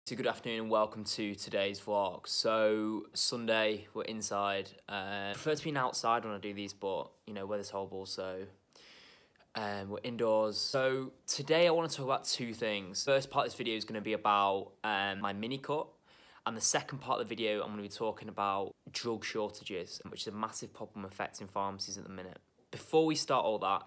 So good afternoon and welcome to today's vlog. So Sunday, we're inside. I prefer to be outside when I do these, but you know, weather's horrible, so we're indoors. So today I want to talk about two things. First part of this video is going to be about my mini cut, and the second part of the video I'm going to be talking about drug shortages, which is a massive problem affecting pharmacies at the minute. Before we start all that,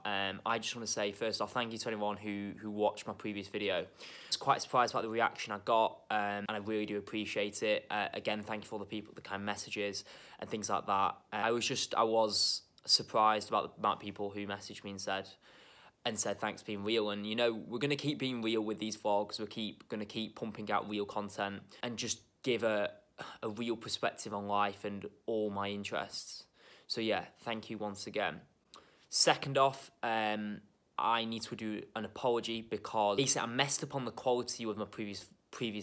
I just want to say first off, thank you to anyone who watched my previous video. I was quite surprised about the reaction I got, and I really do appreciate it. Again, thank you for all the people, the kind messages and things like that. I was surprised about the amount of people who messaged me and said thanks for being real. And you know, we're gonna keep being real with these vlogs. We're gonna keep pumping out real content and just give a real perspective on life and all my interests. So yeah, thank you once again. Second off, I need to do an apology because basically I messed up on the quality with my previous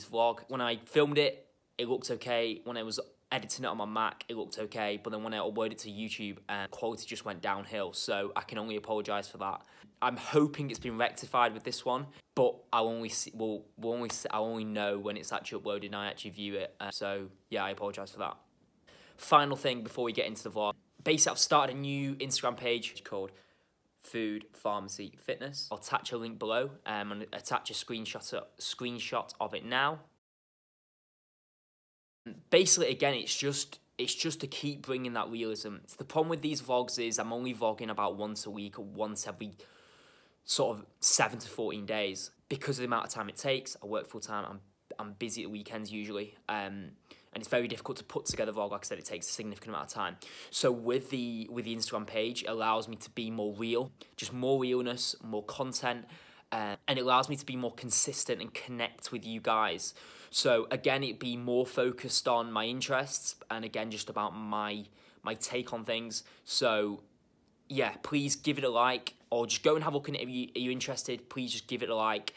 vlog. When I filmed it, it looked okay. When I was editing it on my Mac, it looked okay. But then when I uploaded it to YouTube, quality just went downhill. So I can only apologise for that. I'm hoping it's been rectified with this one, but I'll only know when it's actually uploaded and I actually view it. So yeah, I apologise for that. Final thing before we get into the vlog. Basically, I've started a new Instagram page called Food Pharmacy Fitness. I'll attach a link below and attach a screenshot of it now. Basically, again, it's just to keep bringing that realism. The problem with these vlogs is I'm only vlogging about once a week or once every sort of 7 to 14 days because of the amount of time it takes. I work full time. I'm busy at weekends usually. And it's very difficult to put together a vlog. Like I said, it takes a significant amount of time. So with the Instagram page, it allows me to be more real, just more realness, more content, and it allows me to be more consistent and connect with you guys. So again, it'd be more focused on my interests and again, just about my take on things. So yeah, please give it a like or just go and have a look at it if you're interested. Please just give it a like.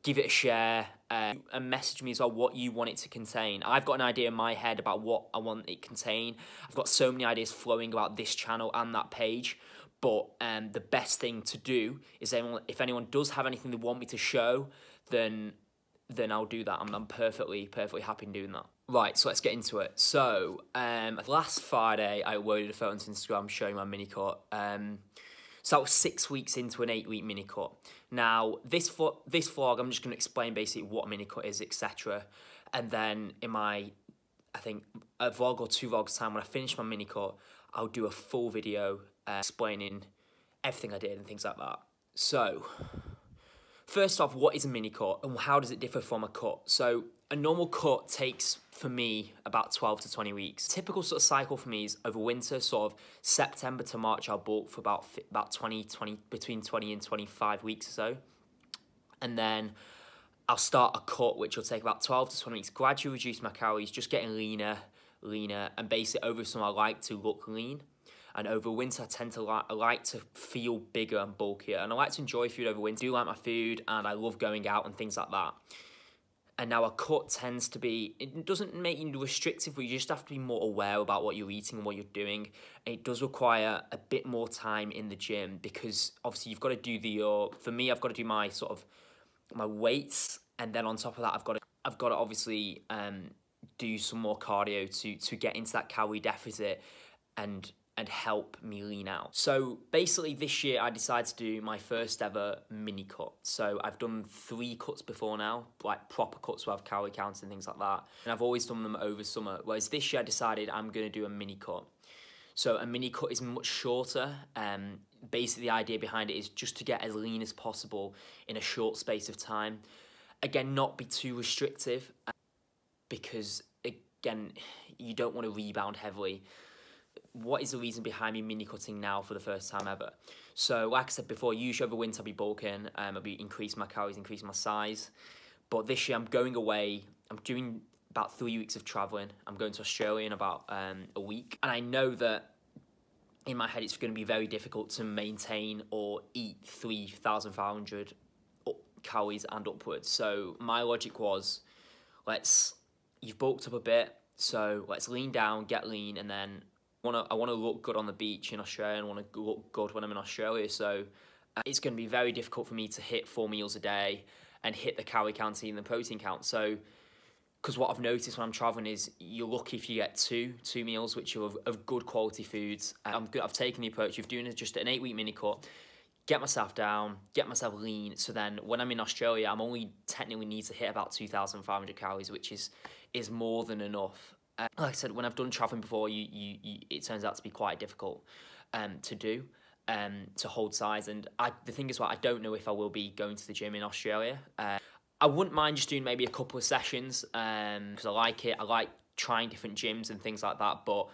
Give it a share and message me as well what you want it to contain. I've got an idea in my head about what I want it to contain. I've got so many ideas flowing about this channel and that page, but the best thing to do is if anyone does have anything they want me to show, then I'll do that. I'm perfectly happy in doing that. Right, so let's get into it. So last Friday I uploaded a photo on Instagram showing my mini cut. So that was 6 weeks into an 8-week mini cut. Now, this vlog, I'm just going to explain basically what a mini cut is, etc. And then in I think, a vlog or 2 vlogs time, when I finish my mini cut, I'll do a full video explaining everything I did and things like that. So, first off, what is a mini cut and how does it differ from a cut? So, a normal cut takes, for me, about 12 to 20 weeks. Typical sort of cycle for me is over winter, sort of September to March, I'll bulk for about between 20 and 25 weeks or so. And then I'll start a cut, which will take about 12 to 20 weeks, gradually reduce my calories, just getting leaner, and basically over summer I like to look lean. And over winter, I tend to I like to feel bigger and bulkier. And I like to enjoy food over winter. I do like my food, and I love going out and things like that. And now a cut tends to be, it doesn't make you restrictive, but you just have to be more aware about what you're eating and what you're doing. And it does require a bit more time in the gym because obviously you've got to do for me, I've got to do my my weights. And then on top of that, I've got to obviously do some more cardio to get into that calorie deficit and help me lean out. So basically this year I decided to do my first ever mini cut. So I've done 3 cuts before now, like proper cuts with calorie counts and things like that. And I've always done them over summer. Whereas this year I decided I'm gonna do a mini cut. So a mini cut is much shorter. Basically the idea behind it is just to get as lean as possible in a short space of time. Again, not be too restrictive because again, you don't want to rebound heavily. What is the reason behind me mini cutting now for the first time ever? So like I said before, usually over winter I'll be bulking, I'll be increasing my calories, increasing my size. But this year I'm going away, I'm doing about 3 weeks of traveling. I'm going to Australia in about a week. And I know that in my head it's going to be very difficult to maintain or eat 3,500 calories and upwards. So my logic was, you've bulked up a bit, so let's lean down, get lean, and then I want to look good on the beach in Australia and want to look good when I'm in Australia. So it's going to be very difficult for me to hit 4 meals a day and hit the calorie count and the protein count. So because what I've noticed when I'm traveling is you're lucky if you get two meals which are of good quality foods. I've taken the approach of doing just an 8-week mini cut, get myself down, get myself lean. So then when I'm in Australia, I'm only technically need to hit about 2,500 calories, which is more than enough. Like I said, when I've done traveling before, it turns out to be quite difficult to do, to hold size. And the thing is, I don't know if I will be going to the gym in Australia. I wouldn't mind just doing maybe a couple of sessions because I like it. I like trying different gyms and things like that. But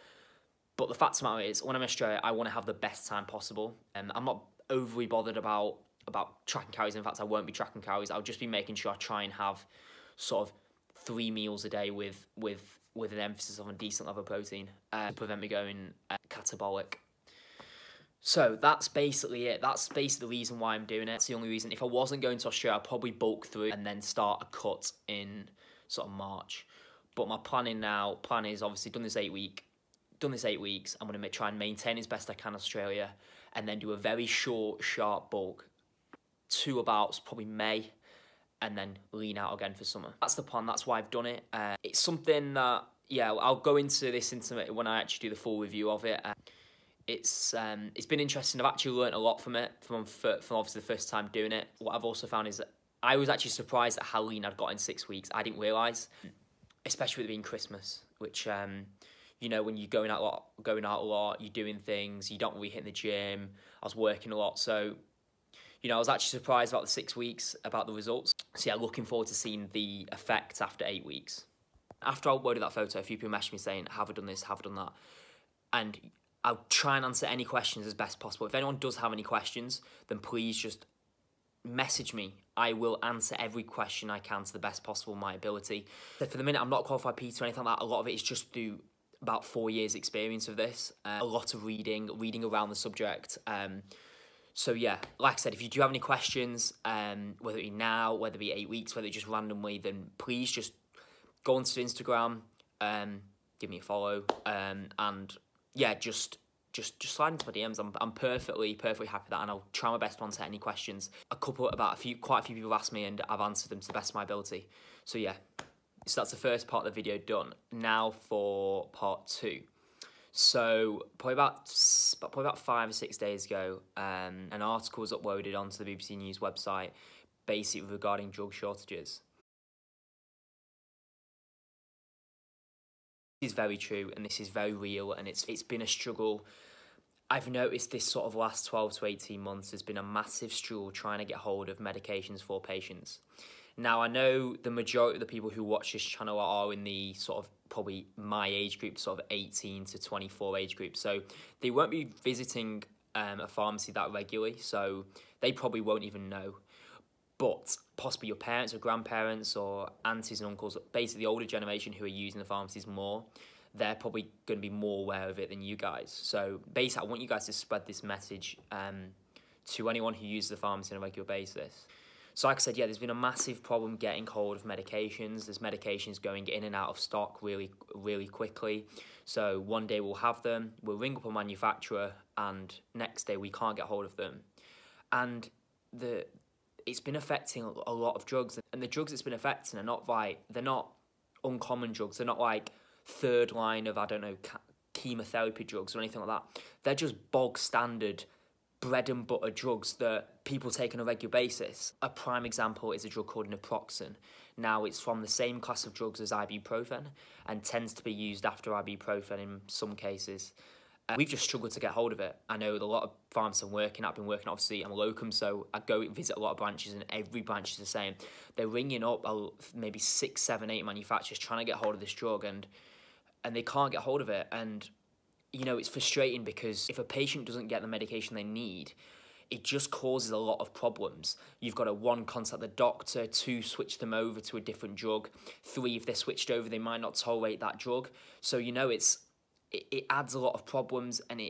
the fact of the matter is, when I'm in Australia, I want to have the best time possible. I'm not overly bothered about tracking calories. In fact, I won't be tracking calories. I'll just be making sure I try and have sort of 3 meals a day with an emphasis on a decent level of protein to prevent me going catabolic. So that's basically it. That's basically the reason why I'm doing it. It's the only reason. If I wasn't going to Australia, I'd probably bulk through and then start a cut in sort of March. But my plan is obviously done this 8 weeks. I'm going to try and maintain as best I can Australia, and then do a very short, sharp bulk to about probably May, and then lean out again for summer. That's the plan. That's why I've done it. It's something that, yeah, I'll go into this when I actually do the full review of it. It's been interesting. I've actually learned a lot from it, from obviously the first time doing it. What I've also found is that I was actually surprised at how lean I'd got in 6 weeks. I didn't realise, especially with it being Christmas, which, you know, when you're going out a lot, you're doing things, you don't really hit the gym. I was working a lot, so, you know, I was actually surprised about the 6 weeks, about the results. So yeah, looking forward to seeing the effects after 8 weeks. After I uploaded that photo, a few people messaged me saying, have I done this, have I done that? And I'll try and answer any questions as best possible. If anyone does have any questions, then please just message me. I will answer every question I can to the best possible of my ability. So for the minute, I'm not a qualified PT or anything like that. A lot of it is just through about 4 years experience of this. A lot of reading around the subject. So yeah, like I said, if you do have any questions, whether it be now, whether it be 8 weeks, whether it just randomly, then please just go onto Instagram, give me a follow, and yeah, just slide into my DMs. I'm perfectly happy with that, and I'll try my best to answer any questions. Quite a few people have asked me, and I've answered them to the best of my ability. So yeah, so that's the first part of the video done. Now for part 2. So probably about 5 or 6 days ago, an article was uploaded onto the BBC News website, basically regarding drug shortages. This is very true, and this is very real, and it's been a struggle. I've noticed this sort of last 12 to 18 months has been a massive struggle trying to get hold of medications for patients. Now, I know the majority of the people who watch this channel are in the sort of probably my age group, sort of 18 to 24 age group, so they won't be visiting a pharmacy that regularly, so they probably won't even know. But possibly your parents or grandparents or aunties and uncles, basically the older generation who are using the pharmacies more, they're probably going to be more aware of it than you guys. So basically, I want you guys to spread this message to anyone who uses the pharmacy on a regular basis. So like I said, yeah, there's been a massive problem getting hold of medications. There's medications going in and out of stock really, really quickly. So one day we'll have them, we'll ring up a manufacturer, and next day we can't get hold of them. And it's been affecting a lot of drugs, and the drugs it's been affecting are they're not uncommon drugs. They're not like third line of, I don't know, chemotherapy drugs or anything like that. They're just bog standard bread and butter drugs that people take on a regular basis. A prime example is a drug called naproxen. Now, it's from the same class of drugs as ibuprofen and tends to be used after ibuprofen in some cases. We've just struggled to get hold of it. I know a lot of pharmacists I've been working, obviously, I'm a locum, so I go visit a lot of branches, and every branch is the same. They're ringing up maybe 6, 7, 8 manufacturers trying to get hold of this drug, and they can't get hold of it. And, you know, it's frustrating because if a patient doesn't get the medication they need, it just causes a lot of problems. You've got to, 1, contact the doctor, 2, switch them over to a different drug, 3, if they're switched over, they might not tolerate that drug. So, you know, it adds a lot of problems, and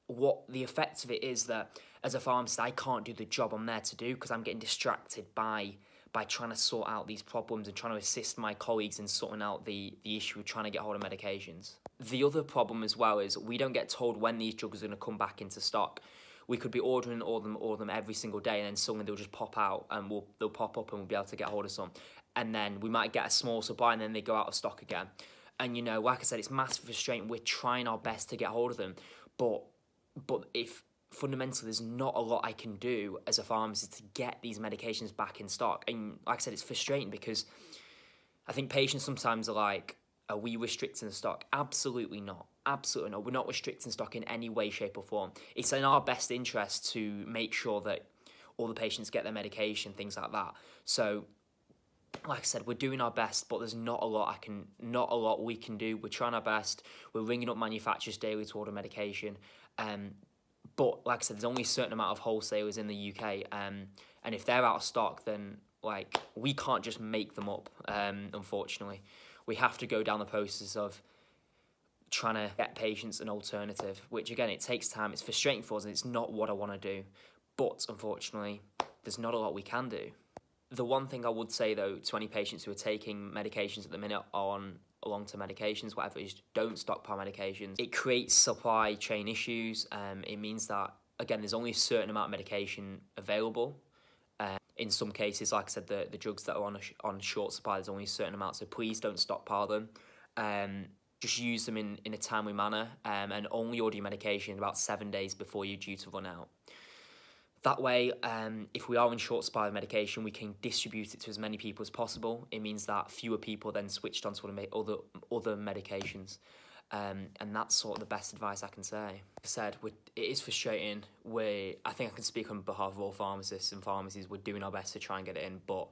what the effect of it is that as a pharmacist, I can't do the job I'm there to do because I'm getting distracted by trying to sort out these problems and trying to assist my colleagues in sorting out the issue of trying to get hold of medications. The other problem as well is we don't get told when these drugs are going to come back into stock. we could be ordering all of them every single day, and then suddenly they'll just pop out, and they'll pop up, and we'll be able to get hold of some. And then we might get a small supply, and then they go out of stock again. And, you know, like I said, it's massively frustrating. We're trying our best to get hold of them, but if fundamentally there's not a lot I can do as a pharmacist to get these medications back in stock. And like I said, it's frustrating because I think patients sometimes are like, are we restricting the stock? Absolutely not. Absolutely not. We're not restricting stock in any way, shape or form. It's in our best interest to make sure that all the patients get their medication, things like that. So, like I said, we're doing our best, but there's not a lot we can do. We're trying our best. We're ringing up manufacturers daily to order medication. But like I said, there's only a certain amount of wholesalers in the UK. And if they're out of stock, then like we can't just make them up, unfortunately. We have to go down the process of trying to get patients an alternative, which again, it takes time. It's frustrating for us, and it's not what I want to do. But unfortunately, there's not a lot we can do. The one thing I would say, though, to any patients who are taking medications at the minute on long-term medications, whatever it is, don't stockpile medications. It creates supply chain issues. It means that, again, there's only a certain amount of medication available. In some cases, like I said, the drugs that are on short supply, there's only a certain amount, so please don't stockpile them. Just use them in a timely manner, and only order your medication about 7 days before you're due to run out. That way, if we are in short supply of medication, we can distribute it to as many people as possible. It means that fewer people then switched on to other medications. And that's sort of the best advice I can say. Like I said, it is frustrating. I think I can speak on behalf of all pharmacists and pharmacies. We're doing our best to try and get it in, but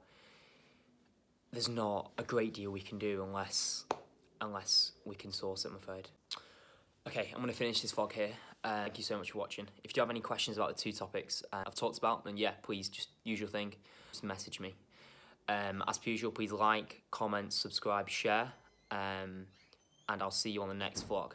there's not a great deal we can do unless we can source it, I'm afraid. Okay, I'm going to finish this vlog here. Thank you so much for watching. If you do have any questions about the two topics I've talked about, then yeah, please, just usual thing, just message me. As per usual, please like, comment, subscribe, share, and I'll see you on the next vlog.